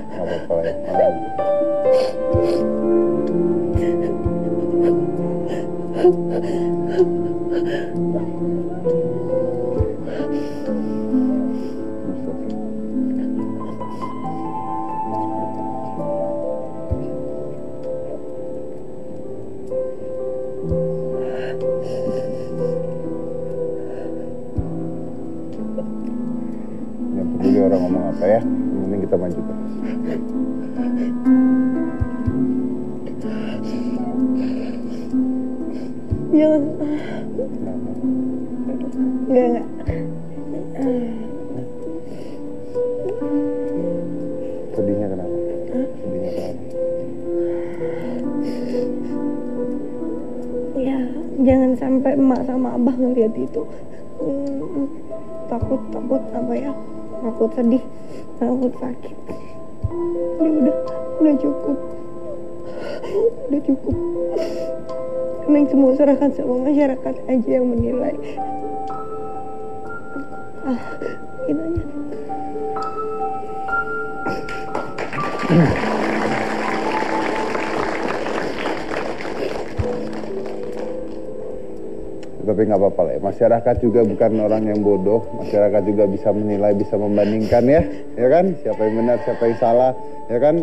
Gak apa-apa ya, makan. Yang peduli orang ngomong apa ya, yang penting kita maju terus. Jangan. Enggak. Sedihnya kenapa? Sedihnya kenapa? Ya, jangan sampai emak sama abah ngeliat itu. Takut apa ya? Takut sedih, takut sakit. Ya udah cukup. Udah cukup. Neng semua serahkan sama masyarakat aja yang menilai. Gitu aja. Tapi nggak apa-apa lah ya. Masyarakat juga bukan orang yang bodoh. Masyarakat juga bisa menilai, bisa membandingkan ya kan? Siapa yang benar, siapa yang salah, ya kan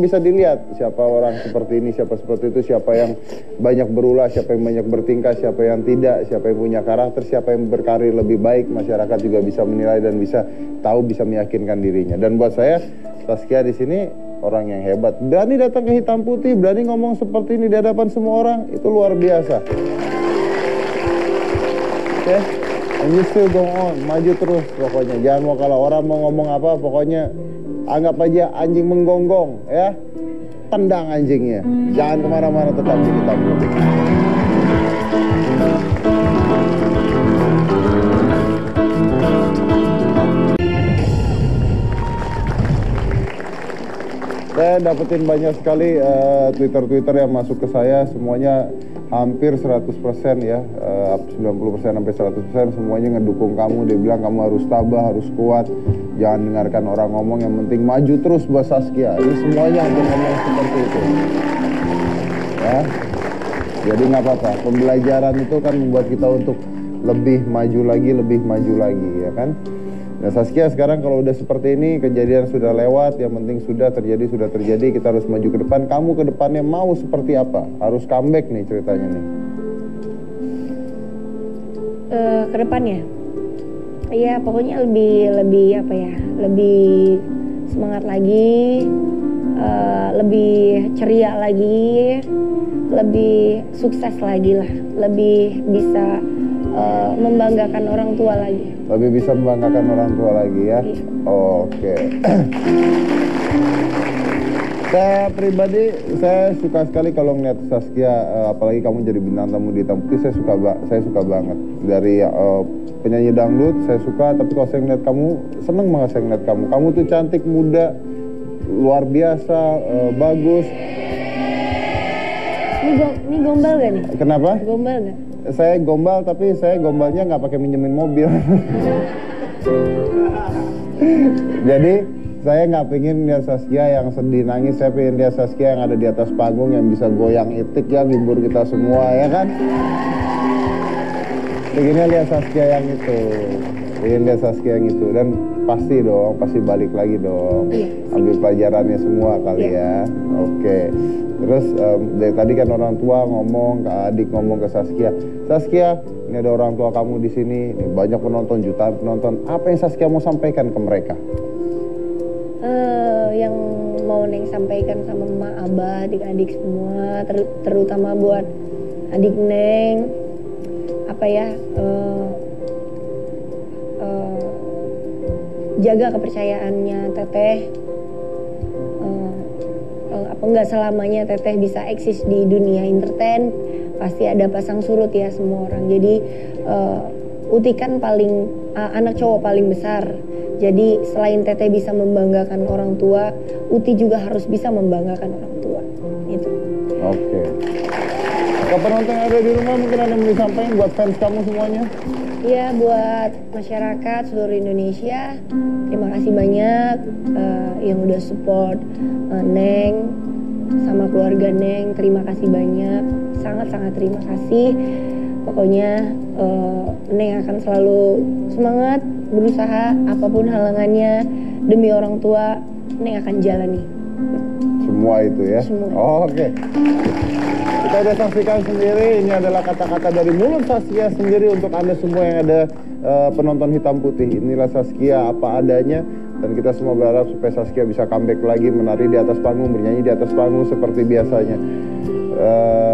bisa dilihat siapa orang seperti ini, siapa seperti itu, siapa yang banyak berulah, siapa yang banyak bertingkah, siapa yang tidak, siapa yang punya karakter, siapa yang berkarir lebih baik. Masyarakat juga bisa menilai dan bisa tahu, bisa meyakinkan dirinya. Dan buat saya, Saskia di sini orang yang hebat. Berani datang ke hitam putih, berani ngomong seperti ini di hadapan semua orang, itu luar biasa. Oke, and you still go on, maju terus pokoknya. Jangan mau kalau orang mau ngomong apa, pokoknya anggap aja anjing menggonggong, ya. Tendang anjingnya. Jangan kemana-mana, tetap di hitam putih. Saya dapetin banyak sekali Twitter yang masuk ke saya, semuanya hampir 100% ya, 90% sampai 100% semuanya ngedukung kamu. Dia bilang kamu harus tabah, harus kuat, jangan dengarkan orang ngomong, yang penting maju terus buat Saskia. Ini semuanya hampir ngomong seperti itu. Ya, jadi nggak apa-apa. Pembelajaran itu kan membuat kita untuk lebih maju lagi, ya kan? Nah Saskia sekarang kalau udah seperti ini, kejadian sudah lewat, yang penting sudah terjadi, kita harus maju ke depan. Kamu ke depannya mau seperti apa? Harus comeback nih ceritanya nih. Ke depannya, ya pokoknya lebih apa ya, lebih semangat lagi, lebih ceria lagi, lebih sukses lagi lah, lebih bisa membanggakan orang tua lagi. Lebih bisa membanggakan orang tua lagi ya. Iya. Oke. Saya pribadi, saya suka sekali kalau ngeliat Saskia, apalagi kamu jadi bintang tamu di Hitam Putih, saya suka banget. Dari penyanyi dangdut saya suka, tapi kalau saya ngeliat kamu, seneng banget saya ngeliat kamu. Kamu tuh cantik, muda, luar biasa, bagus. Ini gombal gak nih? Kenapa? Gombal gak? Saya gombal, tapi saya gombalnya nggak pakai minjemin mobil. Jadi saya nggak pengen lihat Saskia yang sedih nangis. Saya pengen lihat Saskia yang ada di atas panggung, yang bisa goyang itik, ya ngibur kita semua, ya kan? Pengennya lihat Saskia yang itu, dan pasti balik lagi dong. Ambil pelajarannya semua kali ya. Oke. Terus dari tadi kan orang tua ngomong, Kak Adik ngomong ke Saskia, ini ada orang tua kamu di sini, ini banyak penonton, jutaan penonton. Apa yang Saskia mau sampaikan ke mereka? Yang mau Neng sampaikan sama emak, abah, adik-adik semua, terutama buat adik Neng, apa ya, jaga kepercayaannya Teteh. Enggak selamanya Teteh bisa eksis di dunia entertain, pasti ada pasang surut ya semua orang. Jadi Uti kan anak cowok paling besar. Jadi selain Teteh bisa membanggakan orang tua, Uti juga harus bisa membanggakan orang tua. Itu. Oke. Ke penonton yang ada di rumah mungkin ada yang mau disampaikan buat fans kamu semuanya. Iya, buat masyarakat seluruh Indonesia, terima kasih banyak yang udah support Neng sama keluarga Neng. Terima kasih banyak, sangat-sangat terima kasih. Pokoknya Neng akan selalu semangat berusaha apapun halangannya demi orang tua. Neng akan jalani Semua itu ya. semua. Oh, oke. Kita udah saksikan sendiri, ini adalah kata-kata dari mulut Saskia sendiri untuk Anda semua yang ada penonton hitam putih. Inilah Saskia apa adanya, dan kita semua berharap supaya Saskia bisa comeback lagi, menari di atas panggung, bernyanyi di atas panggung seperti biasanya.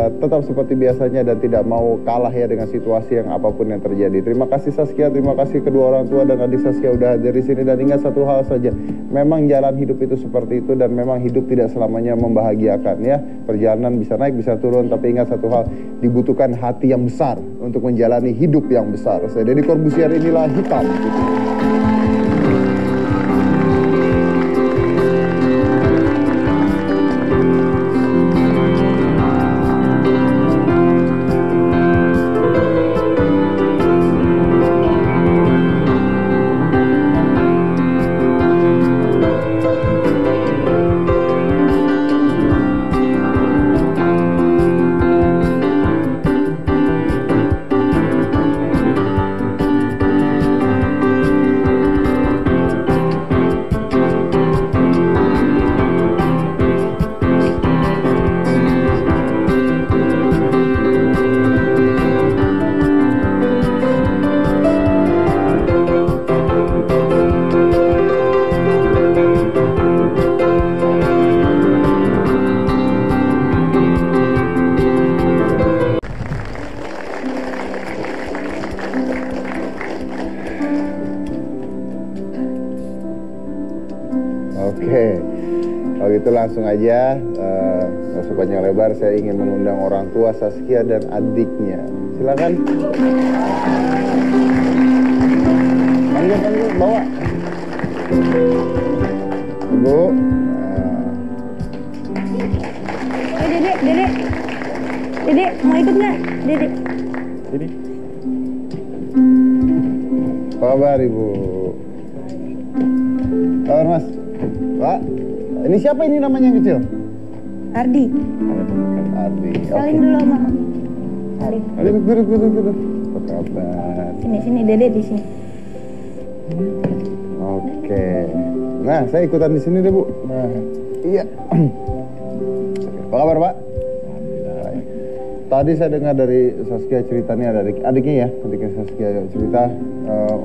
Tetap seperti biasanya dan tidak mau kalah ya dengan situasi yang apapun yang terjadi. Terima kasih Saskia, terima kasih kedua orang tua dan adik Saskia udah hadir di sini. Dan ingat satu hal saja, memang jalan hidup itu seperti itu dan memang hidup tidak selamanya membahagiakan ya. Perjalanan bisa naik bisa turun, tapi ingat satu hal, dibutuhkan hati yang besar untuk menjalani hidup yang besar. Saya Deddy Corbuzier, inilah Hitam. Oke, kalau gitu langsung aja, nggak usah panjang lebar, saya ingin mengundang orang tua Saskia dan adiknya. Silakan. Panggil, bawa. Ibu. Dedek, mau ikut nggak? Dedek. Ini. Apa kabar Ibu? Kabar Mas? Pak, ini siapa ini namanya yang kecil? Ardi. Ardi. Saling dulu sama kamu. Saling. Duduk. Apa kabar? Sini, Dedek di sini. Oke. Nah, saya ikutan di sini deh, Bu. Nah, iya. Apa kabar, Pak? Baik. Tadi saya dengar dari Saskia ceritanya, ada adiknya ya, adiknya Saskia cerita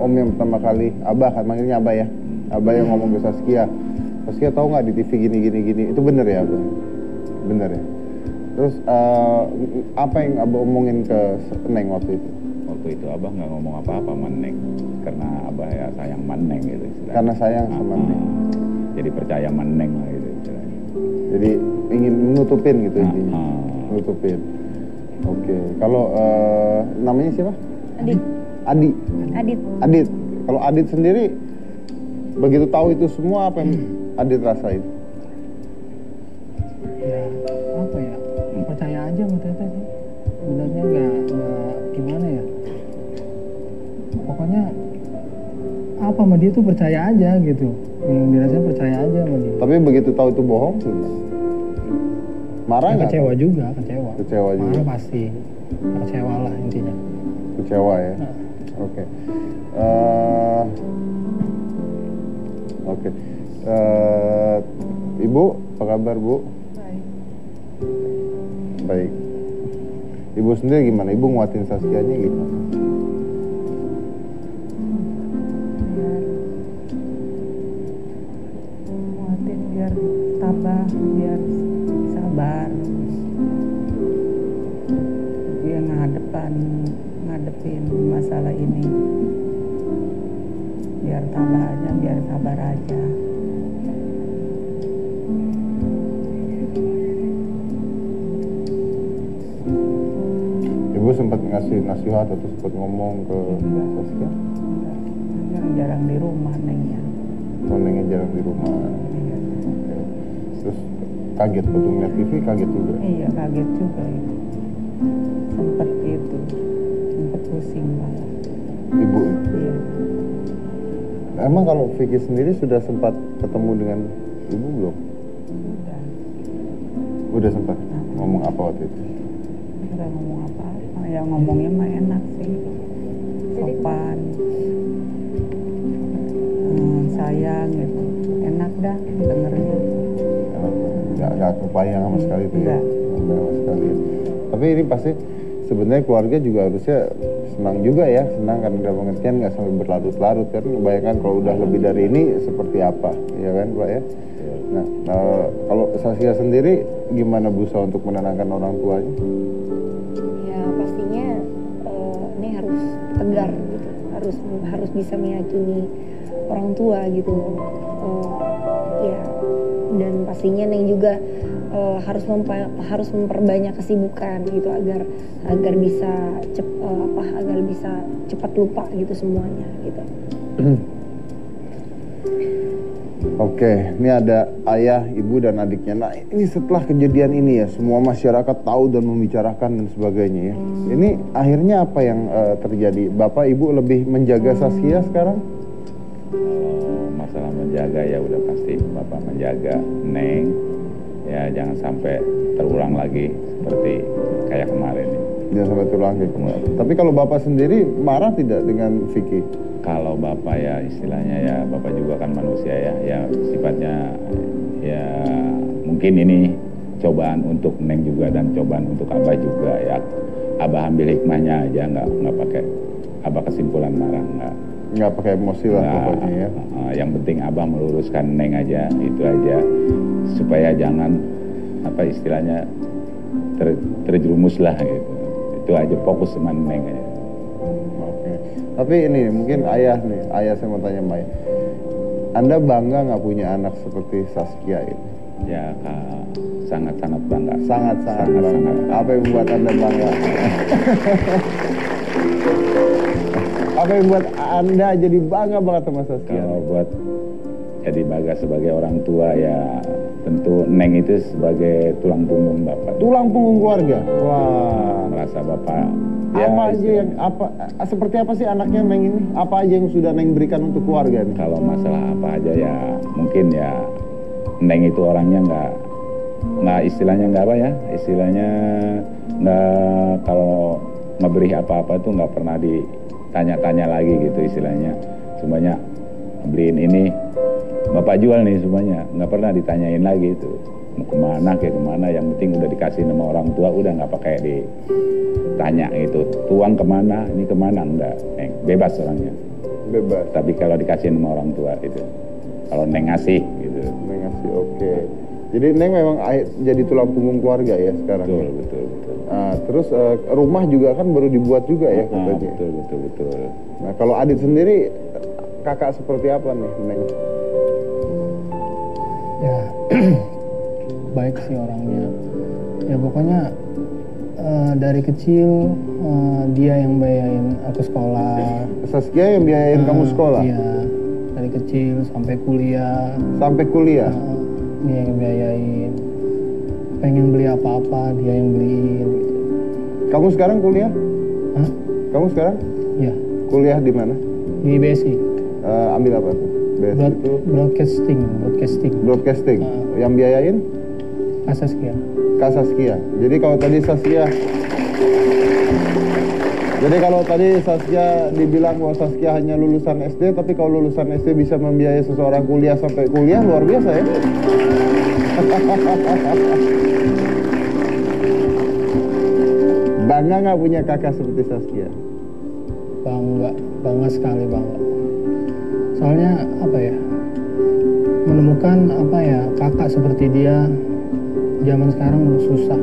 Om yang pertama kali, Abah kan manggilnya Abah ya. Abah yang ngomong ke Saskia. Saskia tahu nggak di TV gini. Itu bener ya, Abah? Bener ya. Terus apa yang Abah omongin ke Neng waktu itu? Waktu itu Abah nggak ngomong apa-apa sama Neng, karena Abah ya sayang sama Neng gitu istilahnya. Karena sayang sama Neng. Jadi percaya sama Neng lah gitu istilahnya. Jadi ingin menutupin gitu intinya. Menutupin. Oke. Kalau namanya siapa? Adit. Adit. Kalau Adit sendiri begitu tahu itu semua, apa yang Adit rasain? Ya apa ya, percaya aja sama Tete sih. Sebenarnya nggak gimana ya, pokoknya apa sama dia tuh percaya aja gitu, yang dirasain percaya aja sama dia. Tapi begitu tahu itu bohong, marah Ya, nggak? kecewa juga. Kecewa juga. Marah pasti, kecewa lah intinya. Kecewa ya. Oke. Oke. Ibu, apa kabar Bu? Baik. Ibu sendiri gimana? Ibu nguatin Saskianya gimana? Nguatin biar tabah, biar sabar. Dia ngadepin masalah ini. Biar tabah aja, biar sabar aja. Ibu sempat ngasih nasihat atau sempat ngomong ke Saskia? Jarang di rumah Nengnya. Nengnya jarang di rumah. Iya. Oke. Terus kaget waktu ngeliat TV, kaget juga. Iya kaget juga itu. sempat pusing malah. Ibu. Iya. Emang kalau Vicky sendiri sudah sempat ketemu dengan ibu belum? Udah. Udah sempat ngomong apa waktu itu? Udah ngomong apa-apa. Ya ngomongnya mah enak sih. Sopan. Sayang gitu. Enak dah dengernya. Nggak kebayang sama sekali itu ya. Enggak. Sama sekali. Tapi ini pasti sebenarnya keluarga juga harusnya senang juga ya, senang karena dalam pengertian nggak sampai berlarut-larut kan. Bayangkan kalau udah lebih dari ini seperti apa, ya kan Pak ya. Nah, kalau Saskia sendiri gimana berusaha untuk menenangkan orang tuanya? Ya pastinya ini harus tegar gitu, harus bisa meyakini orang tua gitu. Ya dan pastinya Neng juga harus memperbanyak kesibukan gitu agar bisa cepat lupa gitu semuanya gitu. Oke, ini ada ayah, ibu dan adiknya. Nah, ini setelah kejadian ini ya, semua masyarakat tahu dan membicarakan dan sebagainya ya. Ini akhirnya apa yang terjadi? Bapak, ibu lebih menjaga Saskia sekarang? Masalah menjaga ya udah pasti Bapak menjaga Neng. Ya jangan sampai terulang lagi seperti kayak kemarin ini. Jangan sampai terulang kayak kemarin. Tapi kalau Bapak sendiri marah tidak dengan Vicky? Kalau Bapak ya istilahnya ya Bapak juga kan manusia ya sifatnya ya mungkin ini cobaan untuk Neng juga dan cobaan untuk Abah juga ya. Abah ambil hikmahnya aja nggak pakai Abah kesimpulan marah nggak pakai emosi lah pokoknya ya. Yang penting Abah meluruskan Neng aja itu aja supaya jangan apa istilahnya terjerumus lah gitu. Itu aja fokus sama Neng aja. Tapi ini mungkin ayah saya mau tanya Maya. Anda bangga nggak punya anak seperti Saskia ini? Ya sangat-sangat bangga. Sangat-sangat bangga. Apa yang membuat Anda bangga? Apa yang membuat Anda jadi bangga banget sama Saskia? Kalau buat jadi bangga sebagai orang tua ya tentu Neng itu sebagai tulang punggung Bapak. Tulang punggung keluarga? Wah. Merasa Bapak ya, seperti apa sih anaknya Neng ini? Apa aja yang sudah Neng berikan untuk keluarga nih? Kalau masalah apa aja ya mungkin ya Neng itu orangnya nggak istilahnya nggak apa ya istilahnya nggak kalau ngeberi apa-apa tuh nggak pernah ditanya-tanya lagi gitu istilahnya semuanya beliin ini Bapak jual nih semuanya nggak pernah ditanyain lagi itu mau kemana kayak kemana yang penting udah dikasih nama orang tua udah nggak pakai ditanya gitu tuang kemana ini kemana enggak Neng bebas orangnya bebas tapi kalau dikasih nama orang tua itu kalau Neng ngasih gitu Neng ngasih oke. Jadi Neng memang jadi tulang punggung keluarga ya sekarang betul. Nah, terus rumah juga kan baru dibuat juga ya katanya betul. Nah kalau Adit sendiri kakak seperti apa nih Neng? Ya baik sih orangnya ya pokoknya dari kecil dia yang bayarin aku sekolah. Saskia yang biayain kamu sekolah? Iya dari kecil sampai kuliah dia yang biayain pengen beli apa-apa dia yang beliin gitu. Kamu sekarang kuliah? Hah? Kamu sekarang? Iya kuliah di mana? Di BSI. Ambil apa tuh? Itu broadcasting. Yang biayain Kak Saskia. Jadi kalau tadi Saskia dibilang bahwa Saskia hanya lulusan SD, tapi kalau lulusan SD bisa membiayai seseorang kuliah sampai kuliah, luar biasa ya. Bangga nggak punya kakak seperti Saskia? Bangga sekali bangga. Soalnya apa ya, menemukan apa ya kakak seperti dia zaman sekarang udah susah.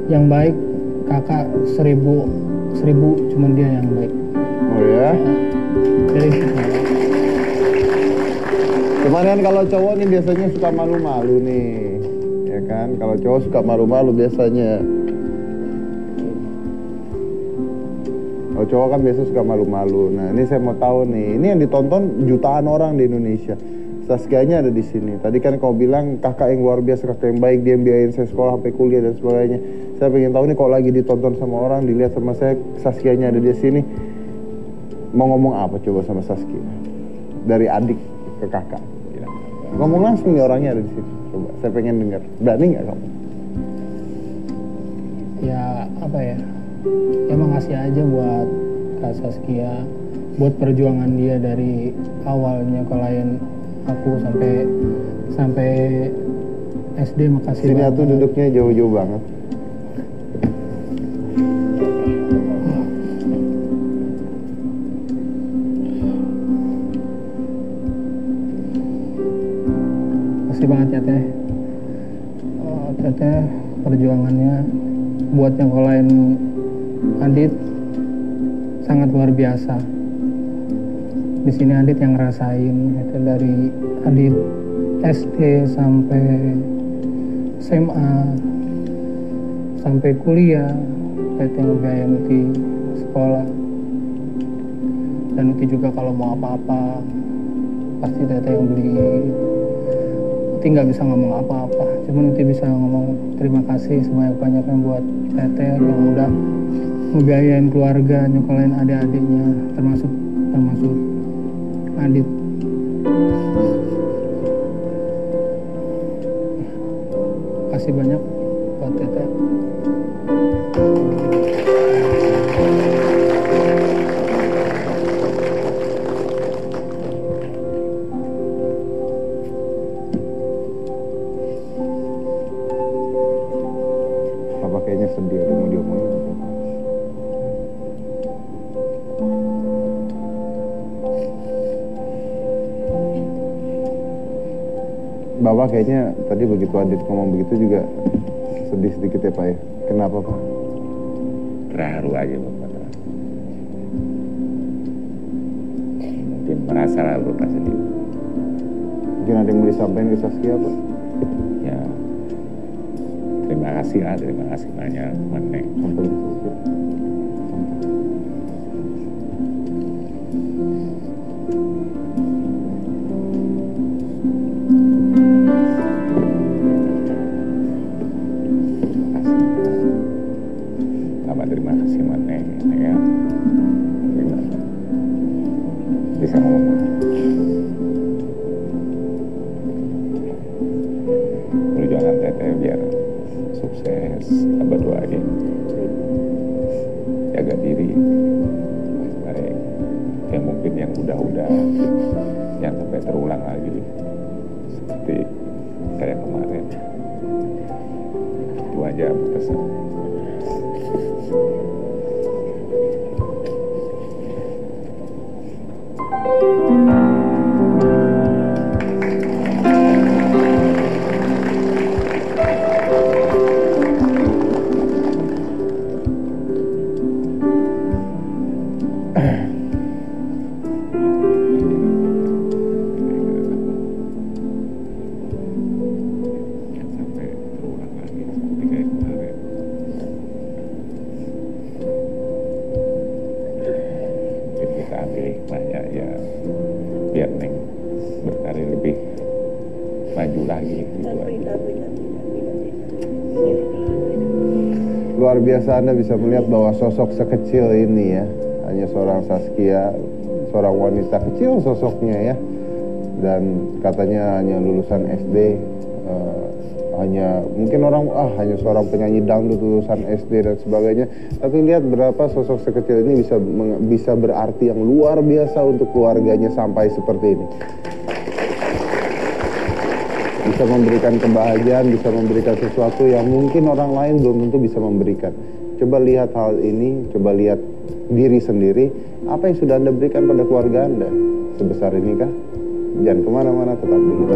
Yang baik kakak 1000 cuman dia yang baik. Oh ya? Jadi cuman kan kalau cowok nih biasanya suka malu-malu nih, ya kan? Kalau cowok suka malu-malu biasanya. Kalau cowok kan biasa suka malu-malu. Nah ini saya mau tahu nih, ini yang ditonton jutaan orang di Indonesia. Saskianya ada di sini. Tadi kan kau bilang kakak yang luar biasa, kakak yang baik, dia yang biayain saya sekolah sampai kuliah dan sebagainya. Saya pengen tahu nih kalau lagi ditonton sama orang, dilihat sama saya, Saskianya ada di sini. Mau ngomong apa coba sama Saskia? Dari adik ke kakak. Ngomong langsung nih, orangnya ada di sini. Coba, saya pengen dengar. Berani nggak kamu? Ya apa ya? Ya makasih aja buat Kak Saskia, buat perjuangan dia dari awalnya nyekolahin aku sampai SD. Makasih Sini banget. tuh duduknya jauh-jauh banget. Makasih banget ya Teh. Teteh perjuangannya buat nyekolahin Adit sangat luar biasa. Di sini Adit yang ngerasain itu dari Adit SD sampai SMA sampai kuliah, Teteh ngebiayain Uti sekolah. Dan Uti juga kalau mau apa-apa pasti Teteh yang beli. Uti nggak bisa ngomong apa-apa, cuman Uti bisa ngomong terima kasih sebanyak-banyaknya buat Teteh yang udah ngebiayain keluarga, nyekolahin adik-adiknya, termasuk Adit. Kasih banyak buat Teteh. Papa kayaknya sedih, ada mau diomongin apa? Bapak kayaknya tadi begitu Adit ngomong begitu juga sedih sedikit ya Pak ya. Kenapa Pak? Terharu aja Bapak. Mungkin merasa lah Bapak sendiri. Mungkin ada yang mau disampaikan ke Saskia Pak? Ya, terima kasih banyak Neng. Sampai ke Saskia. Terima kasih Neng ya. Bisa ngomong. Perjuangan Teteh biar sukses, Abah doain. Jaga diri baik-baik. Ya mungkin yang udah jangan sampai terulang lagi seperti saya kemarin. Itu aja pesan. Hikmahnya ya biar Neng berkarir lebih maju lagi gitu aja. Luar biasa Anda bisa melihat bahwa sosok sekecil ini ya, hanya seorang Saskia, seorang wanita kecil sosoknya ya, dan katanya hanya lulusan SD, hanya mungkin orang hanya seorang penyanyi dangdut lulusan SD dan sebagainya. Tapi lihat berapa sosok sekecil ini bisa berarti yang luar biasa untuk keluarganya sampai seperti ini. Bisa memberikan kebahagiaan, bisa memberikan sesuatu yang mungkin orang lain belum tentu bisa memberikan. Coba lihat hal ini, coba lihat diri sendiri, apa yang sudah Anda berikan pada keluarga Anda sebesar ini kah? Jangan kemana-mana, tetap di kita.